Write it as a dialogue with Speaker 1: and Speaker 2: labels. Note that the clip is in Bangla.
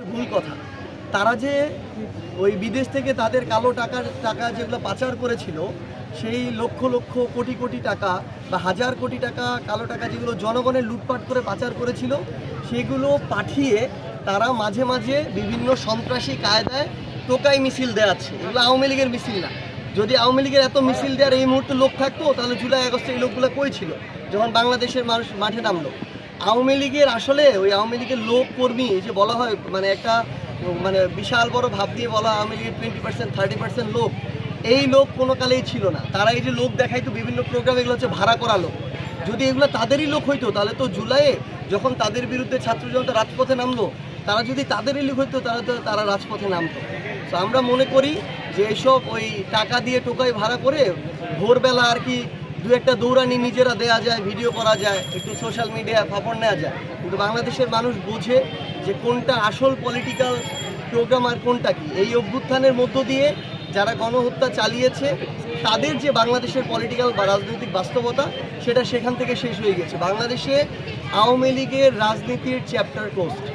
Speaker 1: ভুল কথা। তারা যে ওই বিদেশ থেকে তাদের কালো টাকা যেগুলো পাচার করেছিল, সেই লক্ষ লক্ষ কোটি কোটি টাকা বা হাজার কোটি টাকা কালো টাকা যেগুলো জনগণের লুটপাট করে পাচার করেছিল, সেগুলো পাঠিয়ে তারা মাঝে মাঝে বিভিন্ন সন্ত্রাসী কায়দায় টোকাই মিছিল দেওয়াচ্ছে। এগুলো আওয়ামী লীগের মিছিল না। যদি আওয়ামী লীগের এত মিছিল দেওয়ার এই মুহূর্তে লোক থাকতো, তাহলে জুলাই আগস্টে এই লোকগুলো কই ছিল যখন বাংলাদেশের মানুষ মাঠে নামলো? আওয়ামী লীগের আসলে ওই আওয়ামী লীগের লোক কর্মী যে বলা হয়, মানে একটা বিশাল বড় ভাব দিয়ে বলা আওয়ামী লীগের 20% 30% লোক, এই লোক কোনো কালেই ছিল না। তারা এই যে লোক দেখাইতো বিভিন্ন প্রোগ্রাম, এগুলো হচ্ছে ভাড়া করা লোক। যদি এগুলো তাদেরই লোক হইতো, তাহলে তো জুলাইয়ে যখন তাদের বিরুদ্ধে ছাত্র জনতা রাজপথে নামলো, তারা যদি তাদেরই লোক হইতো, তাহলে তো তারা রাজপথে নামতো। তো আমরা মনে করি যে এইসব ওই টাকা দিয়ে টোকাই ভাড়া করে ভোরবেলা আর কি দু একটা দৌড়ানি নিজেরা দেয়া যায়, ভিডিও করা যায়, একটু সোশ্যাল মিডিয়ায় ফাপড় নেওয়া যায়, কিন্তু বাংলাদেশের মানুষ বোঝে যে কোনটা আসল পলিটিক্যাল প্রোগ্রাম আর কোনটা কি। এই অভ্যুত্থানের মধ্য দিয়ে যারা গণহত্যা চালিয়েছে, তাদের যে বাংলাদেশের পলিটিক্যাল বা রাজনৈতিক বাস্তবতা, সেটা সেখান থেকে শেষ হয়ে গেছে। বাংলাদেশে আওয়ামী লীগের রাজনীতির চ্যাপ্টার ক্লোজড।